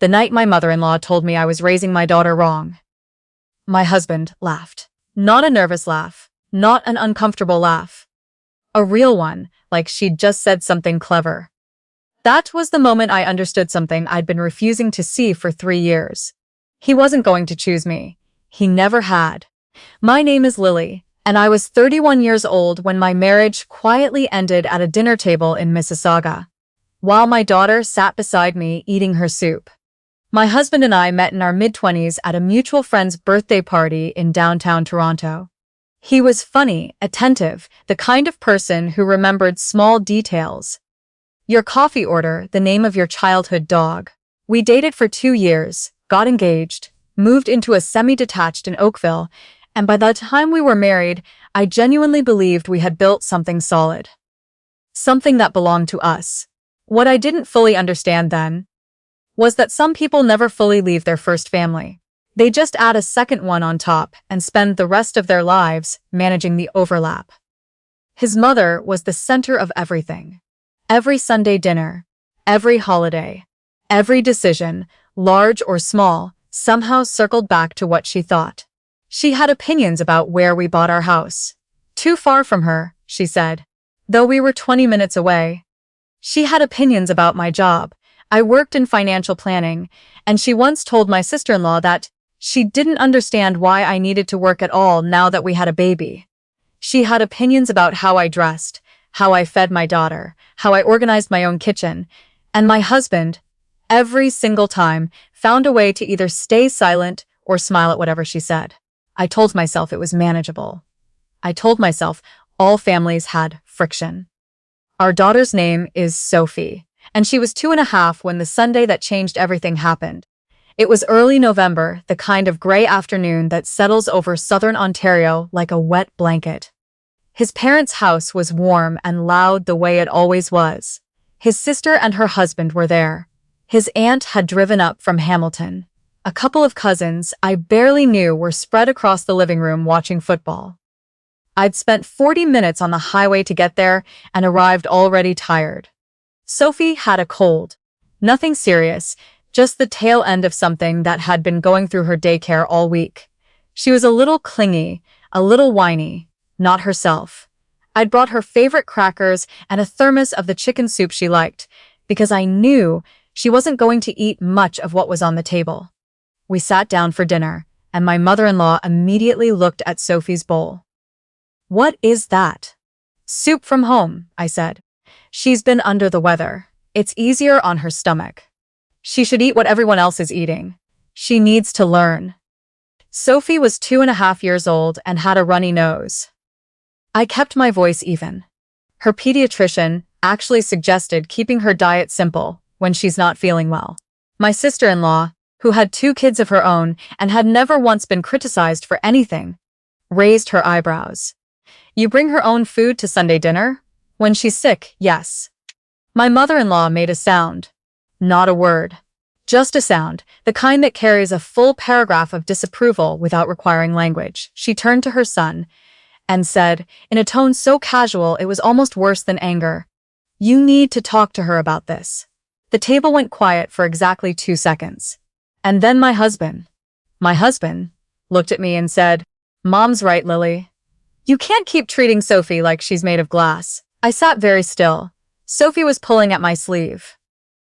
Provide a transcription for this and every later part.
The night my mother-in-law told me I was raising my daughter wrong. My husband laughed. Not a nervous laugh, not an uncomfortable laugh. A real one, like she'd just said something clever. That was the moment I understood something I'd been refusing to see for 3 years. He wasn't going to choose me. He never had. My name is Lily, and I was 31 years old when my marriage quietly ended at a dinner table in Mississauga, while my daughter sat beside me eating her soup. My husband and I met in our mid-20s at a mutual friend's birthday party in downtown Toronto. He was funny, attentive, the kind of person who remembered small details. Your coffee order, the name of your childhood dog. We dated for 2 years, got engaged, moved into a semi-detached in Oakville, and by the time we were married, I genuinely believed we had built something solid. Something that belonged to us. What I didn't fully understand then was that some people never fully leave their first family. They just add a second one on top and spend the rest of their lives managing the overlap. His mother was the center of everything. Every Sunday dinner, every holiday, every decision, large or small, somehow circled back to what she thought. She had opinions about where we bought our house. Too far from her, she said, though we were 20 minutes away. She had opinions about my job. I worked in financial planning, and she once told my sister-in-law that she didn't understand why I needed to work at all now that we had a baby. She had opinions about how I dressed, how I fed my daughter, how I organized my own kitchen, and my husband, every single time, found a way to either stay silent or smile at whatever she said. I told myself it was manageable. I told myself all families had friction. Our daughter's name is Sophie, and she was 2.5 when the Sunday that changed everything happened. It was early November, the kind of gray afternoon that settles over southern Ontario like a wet blanket. His parents' house was warm and loud the way it always was. His sister and her husband were there. His aunt had driven up from Hamilton. A couple of cousins I barely knew were spread across the living room watching football. I'd spent 40 minutes on the highway to get there and arrived already tired. Sophie had a cold. Nothing serious, just the tail end of something that had been going through her daycare all week. She was a little clingy, a little whiny, not herself. I'd brought her favorite crackers and a thermos of the chicken soup she liked, because I knew she wasn't going to eat much of what was on the table. We sat down for dinner, and my mother-in-law immediately looked at Sophie's bowl. "What is that?" "Soup from home," I said. "She's been under the weather. It's easier on her stomach. She should eat what everyone else is eating. She needs to learn." Sophie was 2.5 years old and had a runny nose. I kept my voice even. Her pediatrician actually suggested keeping her diet simple when she's not feeling well. My sister-in-law, who had 2 kids of her own and had never once been criticized for anything, raised her eyebrows. "You bring her own food to Sunday dinner? When she's sick, yes." My mother-in-law made a sound. Not a word. Just a sound, the kind that carries a full paragraph of disapproval without requiring language. She turned to her son and said, in a tone so casual it was almost worse than anger, "You need to talk to her about this." The table went quiet for exactly 2 seconds. And then my husband, looked at me and said, "Mom's right, Lily. You can't keep treating Sophie like she's made of glass." I sat very still. Sophie was pulling at my sleeve.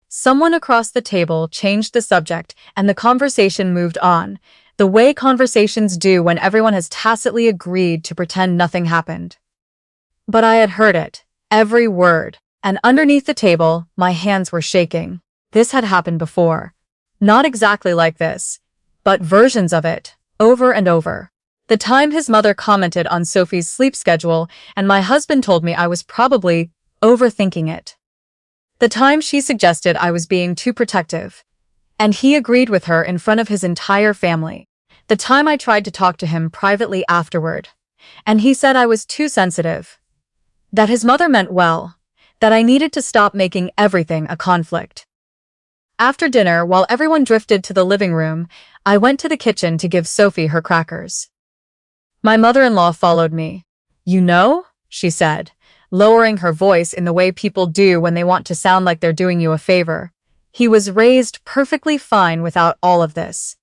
Someone across the table changed the subject and the conversation moved on, the way conversations do when everyone has tacitly agreed to pretend nothing happened. But I had heard it, every word, and underneath the table, my hands were shaking. This had happened before. Not exactly like this, but versions of it, over and over. The time his mother commented on Sophie's sleep schedule, and my husband told me I was probably overthinking it. The time she suggested I was being too protective, and he agreed with her in front of his entire family. The time I tried to talk to him privately afterward, and he said I was too sensitive. That his mother meant well, that I needed to stop making everything a conflict. After dinner, while everyone drifted to the living room, I went to the kitchen to give Sophie her crackers. My mother-in-law followed me. "You know," she said, lowering her voice in the way people do when they want to sound like they're doing you a favor, He was raised perfectly fine without all of this.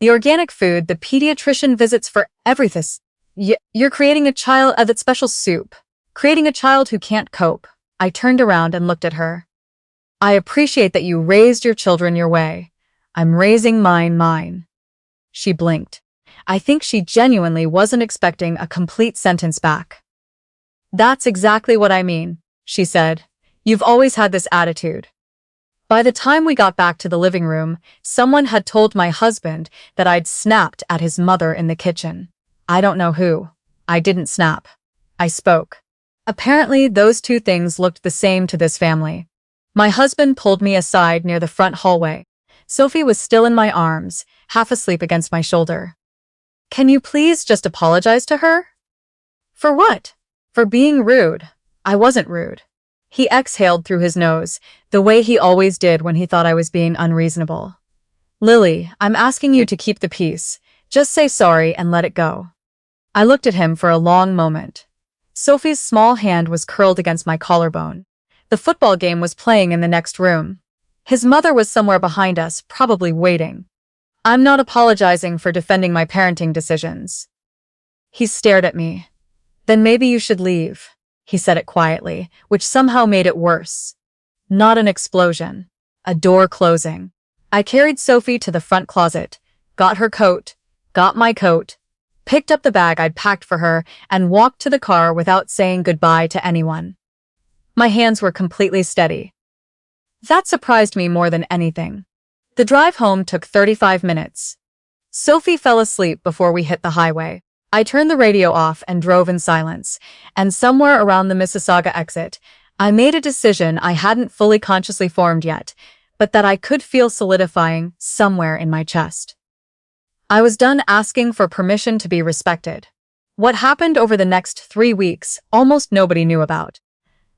The organic food, the pediatrician visits for everything. You're creating a child of that special soup. Creating a child who can't cope. I turned around and looked at her. I appreciate that you raised your children your way. I'm raising mine. She blinked. I think she genuinely wasn't expecting a complete sentence back. That's exactly what I mean, she said. You've always had this attitude. By the time we got back to the living room, someone had told my husband that I'd snapped at his mother in the kitchen. I don't know who. I didn't snap. I spoke. Apparently, those two things looked the same to this family. My husband pulled me aside near the front hallway. Sophie was still in my arms, half asleep against my shoulder. Can you please just apologize to her? For what? For being rude. I wasn't rude. He exhaled through his nose, the way he always did when he thought I was being unreasonable. Lily, I'm asking you to keep the peace. Just say sorry and let it go. I looked at him for a long moment. Sophie's small hand was curled against my collarbone. The football game was playing in the next room. His mother was somewhere behind us, probably waiting. I'm not apologizing for defending my parenting decisions. He stared at me. Then maybe you should leave. He said it quietly, which somehow made it worse. Not an explosion. A door closing. I carried Sophie to the front closet, got her coat, got my coat, picked up the bag I'd packed for her, and walked to the car without saying goodbye to anyone. My hands were completely steady. That surprised me more than anything. The drive home took 35 minutes. Sophie fell asleep before we hit the highway. I turned the radio off and drove in silence, and somewhere around the Mississauga exit, I made a decision I hadn't fully consciously formed yet, but that I could feel solidifying somewhere in my chest. I was done asking for permission to be respected. What happened over the next 3 weeks, almost nobody knew about.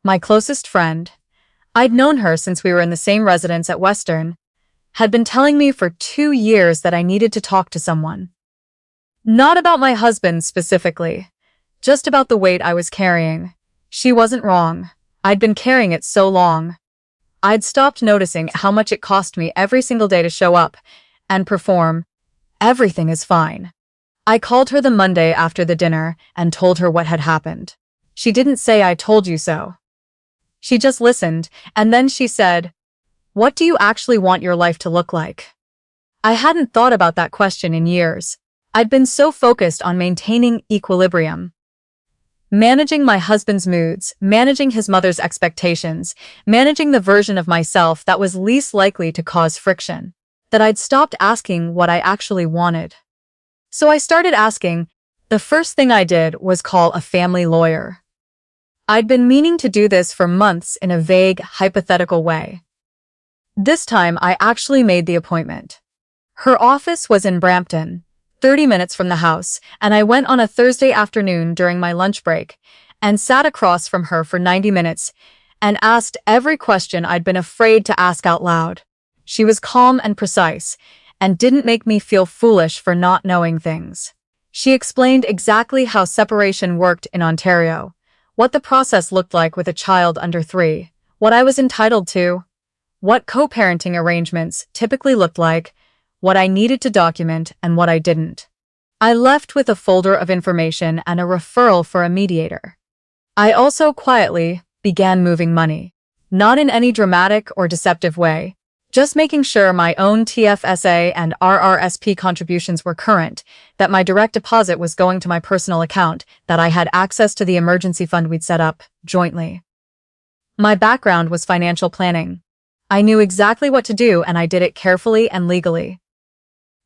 My closest friend, I'd known her since we were in the same residence at Western, had been telling me for 2 years that I needed to talk to someone. Not about my husband specifically, just about the weight I was carrying. She wasn't wrong. I'd been carrying it so long. I'd stopped noticing how much it cost me every single day to show up and perform. Everything is fine. I called her the Monday after the dinner and told her what had happened. She didn't say I told you so. She just listened, and then she said, "What do you actually want your life to look like?" I hadn't thought about that question in years. I'd been so focused on maintaining equilibrium. Managing my husband's moods, managing his mother's expectations, managing the version of myself that was least likely to cause friction, that I'd stopped asking what I actually wanted. So I started asking. The first thing I did was call a family lawyer. I'd been meaning to do this for months in a vague, hypothetical way. This time I actually made the appointment. Her office was in Brampton, 30 minutes from the house, and I went on a Thursday afternoon during my lunch break and sat across from her for 90 minutes and asked every question I'd been afraid to ask out loud. She was calm and precise and didn't make me feel foolish for not knowing things. She explained exactly how separation worked in Ontario, what the process looked like with a child under 3, what I was entitled to, what co-parenting arrangements typically looked like, what I needed to document and what I didn't. I left with a folder of information and a referral for a mediator. I also quietly began moving money, not in any dramatic or deceptive way, just making sure my own TFSA and RRSP contributions were current, that my direct deposit was going to my personal account, that I had access to the emergency fund we'd set up jointly. My background was financial planning. I knew exactly what to do, and I did it carefully and legally.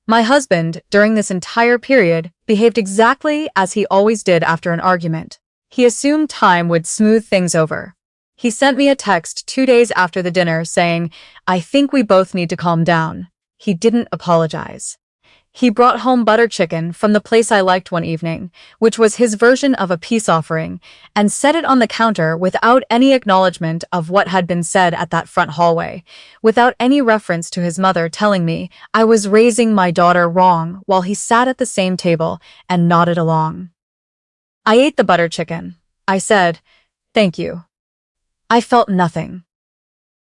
My husband, during this entire period, behaved exactly as he always did after an argument. He assumed time would smooth things over. He sent me a text 2 days after the dinner saying, "I think we both need to calm down." He didn't apologize. He brought home butter chicken from the place I liked one evening, which was his version of a peace offering, and set it on the counter without any acknowledgement of what had been said at that front hallway, without any reference to his mother telling me I was raising my daughter wrong while he sat at the same table and nodded along. I ate the butter chicken. I said, "Thank you." I felt nothing.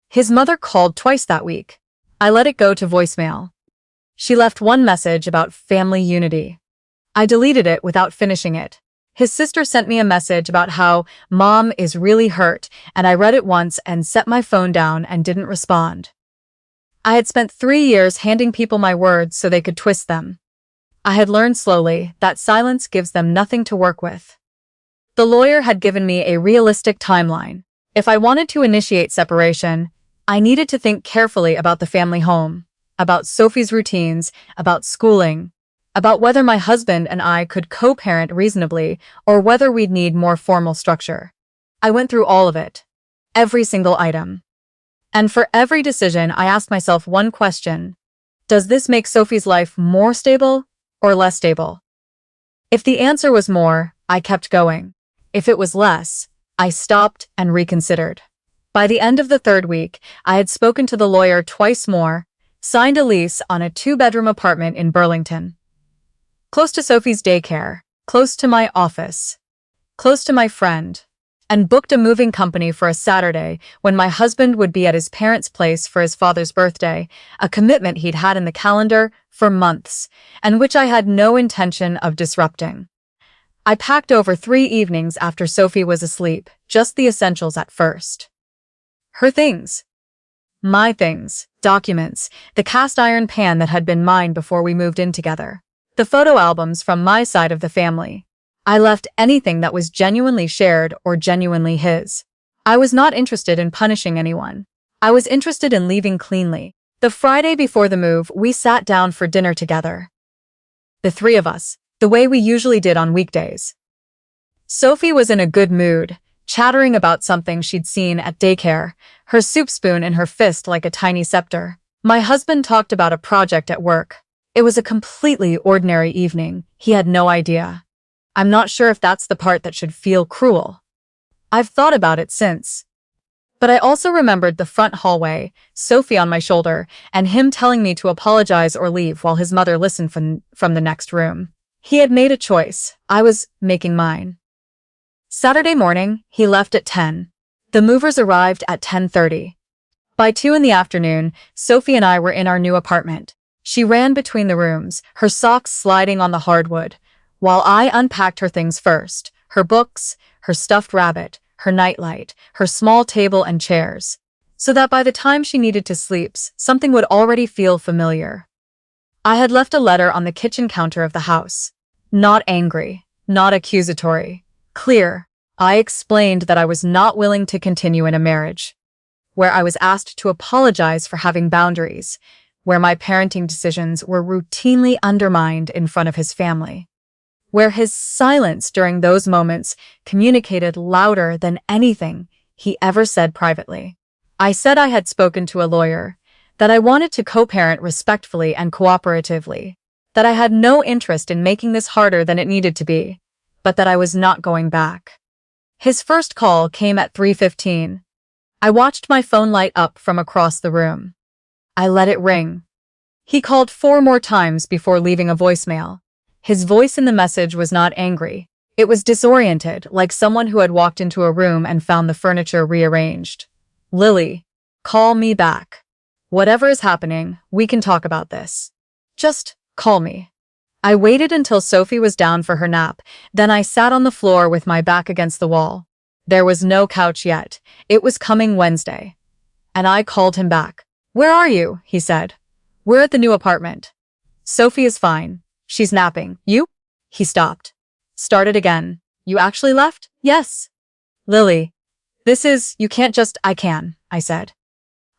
His mother called twice that week. I let it go to voicemail. She left one message about family unity. I deleted it without finishing it. His sister sent me a message about how Mom is really hurt, and I read it once and set my phone down and didn't respond. I had spent 3 years handing people my words so they could twist them. I had learned slowly that silence gives them nothing to work with. The lawyer had given me a realistic timeline. If I wanted to initiate separation, I needed to think carefully about the family home, about Sophie's routines, about schooling, about whether my husband and I could co-parent reasonably or whether we'd need more formal structure. I went through all of it, every single item. And for every decision, I asked myself one question: does this make Sophie's life more stable or less stable? If the answer was more, I kept going. If it was less, I stopped and reconsidered. By the end of the 3rd week, I had spoken to the lawyer twice more, signed a lease on a 2-bedroom apartment in Burlington. Close to Sophie's daycare, close to my office, close to my friend, and booked a moving company for a Saturday when my husband would be at his parents' place for his father's birthday, a commitment he'd had in the calendar for months, and which I had no intention of disrupting. I packed over 3 evenings after Sophie was asleep, just the essentials at first. Her things. My things, documents, the cast iron pan that had been mine before we moved in together. The photo albums from my side of the family. I left anything that was genuinely shared or genuinely his. I was not interested in punishing anyone. I was interested in leaving cleanly. The Friday before the move, we sat down for dinner together. The 3 of us, the way we usually did on weekdays. Sophie was in a good mood, chattering about something she'd seen at daycare, her soup spoon in her fist like a tiny scepter. My husband talked about a project at work. It was a completely ordinary evening. He had no idea. I'm not sure if that's the part that should feel cruel. I've thought about it since. But I also remembered the front hallway, Sophie on my shoulder, and him telling me to apologize or leave while his mother listened from the next room. He had made a choice. I was making mine. Saturday morning, he left at 10. The movers arrived at 10:30. By 2 in the afternoon, Sophie and I were in our new apartment. She ran between the rooms, her socks sliding on the hardwood, while I unpacked her things first: her books, her stuffed rabbit, her nightlight, her small table and chairs, so that by the time she needed to sleep, something would already feel familiar. I had left a letter on the kitchen counter of the house. Not angry, not accusatory. Clear. I explained that I was not willing to continue in a marriage, where I was asked to apologize for having boundaries, where my parenting decisions were routinely undermined in front of his family, where his silence during those moments communicated louder than anything he ever said privately. I said I had spoken to a lawyer, that I wanted to co-parent respectfully and cooperatively, that I had no interest in making this harder than it needed to be, but that I was not going back. His first call came at 3:15. I watched my phone light up from across the room. I let it ring. He called 4 more times before leaving a voicemail. His voice in the message was not angry. It was disoriented, like someone who had walked into a room and found the furniture rearranged. Lily, call me back. Whatever is happening, we can talk about this. Just call me. I waited until Sophie was down for her nap, then I sat on the floor with my back against the wall. There was no couch yet. It was coming Wednesday. And I called him back. "Where are you?" he said. "We're at the new apartment. Sophie is fine. She's napping. You?" He stopped. Started again. "You actually left?" "Yes." "Lily, you can't just—" "I can," I said.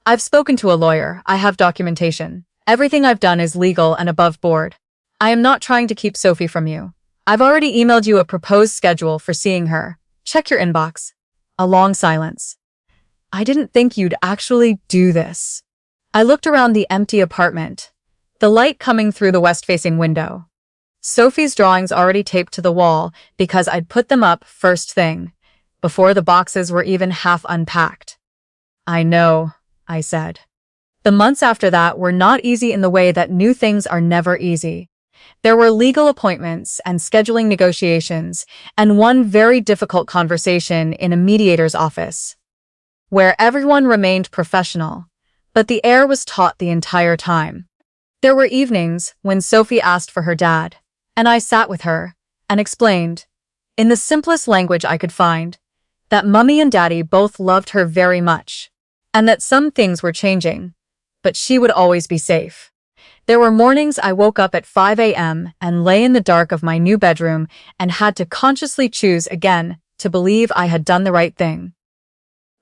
"I've spoken to a lawyer. I have documentation. Everything I've done is legal and above board. I am not trying to keep Sophie from you. I've already emailed you a proposed schedule for seeing her. Check your inbox." A long silence. "I didn't think you'd actually do this." I looked around the empty apartment, the light coming through the west-facing window. Sophie's drawings already taped to the wall because I'd put them up first thing, before the boxes were even half unpacked. "I know," I said. The months after that were not easy in the way that new things are never easy. There were legal appointments and scheduling negotiations, and one very difficult conversation in a mediator's office, where everyone remained professional, But the air was taut the entire time. There were evenings when Sophie asked for her dad, and I sat with her and explained, in the simplest language I could find, that Mummy and Daddy both loved her very much, and that some things were changing, but she would always be safe. There were mornings I woke up at 5 a.m. and lay in the dark of my new bedroom and had to consciously choose again to believe I had done the right thing.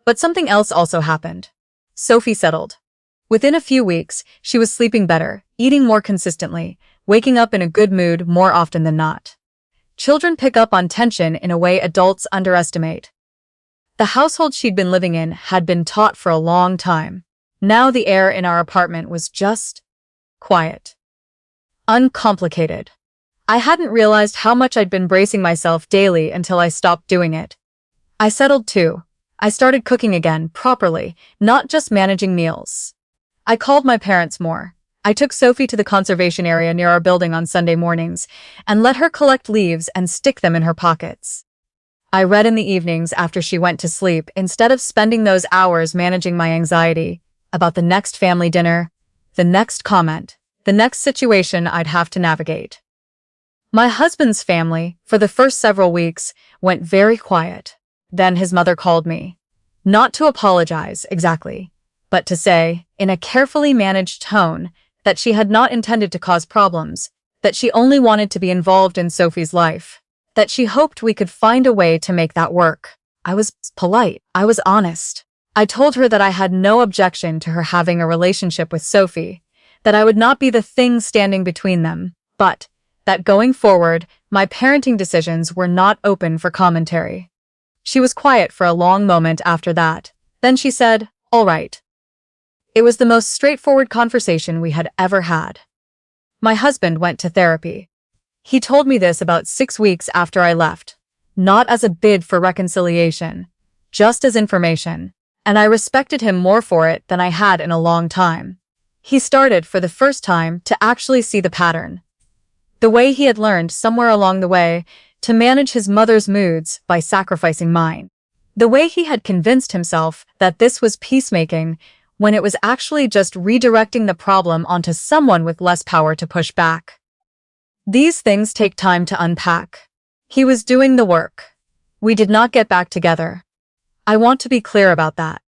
But something else also happened. Sophie settled. Within a few weeks, she was sleeping better, eating more consistently, waking up in a good mood more often than not. Children pick up on tension in a way adults underestimate. The household she'd been living in had been taut for a long time. Now the air in our apartment was just quiet. Uncomplicated. I hadn't realized how much I'd been bracing myself daily until I stopped doing it. I settled too. I started cooking again, properly, not just managing meals. I called my parents more. I took Sophie to the conservation area near our building on Sunday mornings and let her collect leaves and stick them in her pockets. I read in the evenings after she went to sleep instead of spending those hours managing my anxiety about the next family dinner, the next comment, the next situation I'd have to navigate. My husband's family, for the first several weeks, went very quiet. Then his mother called me. Not to apologize, exactly, but to say, in a carefully managed tone, that she had not intended to cause problems, that she only wanted to be involved in Sophie's life, that she hoped we could find a way to make that work. I was polite. I was honest. I told her that I had no objection to her having a relationship with Sophie, that I would not be the thing standing between them, but that going forward, my parenting decisions were not open for commentary. She was quiet for a long moment after that. Then she said, "All right." It was the most straightforward conversation we had ever had. My husband went to therapy. He told me this about 6 weeks after I left, not as a bid for reconciliation, just as information, and I respected him more for it than I had in a long time. He started, for the first time, to actually see the pattern. The way he had learned, somewhere along the way, to manage his mother's moods by sacrificing mine. The way he had convinced himself that this was peacemaking when it was actually just redirecting the problem onto someone with less power to push back. These things take time to unpack. He was doing the work. We did not get back together. I want to be clear about that.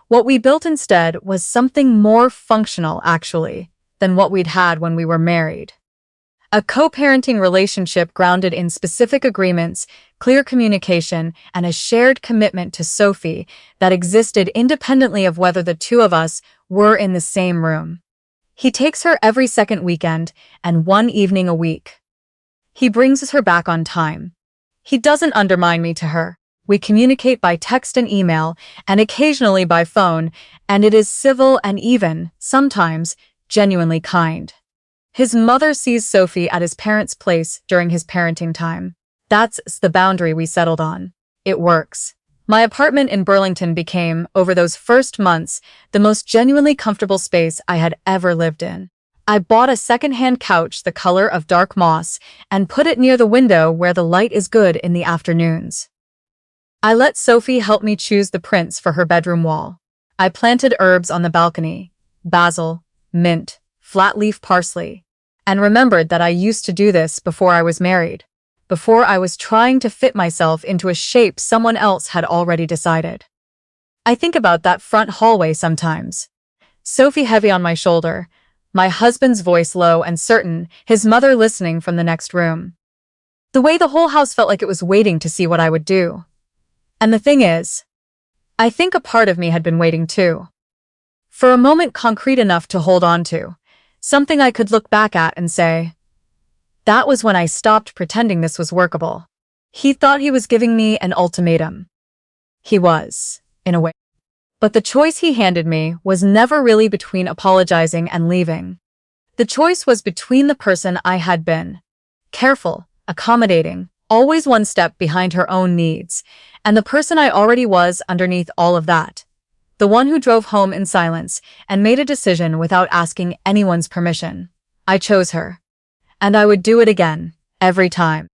What we built instead was something more functional, actually, than what we'd had when we were married. A co-parenting relationship grounded in specific agreements, clear communication, and a shared commitment to Sophie that existed independently of whether the two of us were in the same room. He takes her every second weekend and one evening a week. He brings her back on time. He doesn't undermine me to her. We communicate by text and email, and occasionally by phone, and it is civil and even, sometimes, genuinely kind. His mother sees Sophie at his parents' place during his parenting time. That's the boundary we settled on. It works. My apartment in Burlington became, over those first months, the most genuinely comfortable space I had ever lived in. I bought a second-hand couch the color of dark moss and put it near the window where the light is good in the afternoons. I let Sophie help me choose the prints for her bedroom wall. I planted herbs on the balcony, basil, mint, flat-leaf parsley, and remembered that I used to do this before I was married, before I was trying to fit myself into a shape someone else had already decided. I think about that front hallway sometimes. Sophie heavy on my shoulder, my husband's voice low and certain, his mother listening from the next room. The way the whole house felt like it was waiting to see what I would do. And the thing is, I think a part of me had been waiting too. For a moment concrete enough to hold on to. Something I could look back at and say, that was when I stopped pretending this was workable. He thought he was giving me an ultimatum. He was, in a way. But the choice he handed me was never really between apologizing and leaving. The choice was between the person I had been, careful, accommodating, always one step behind her own needs, and the person I already was underneath all of that. The one who drove home in silence and made a decision without asking anyone's permission. I chose her. And I would do it again, every time.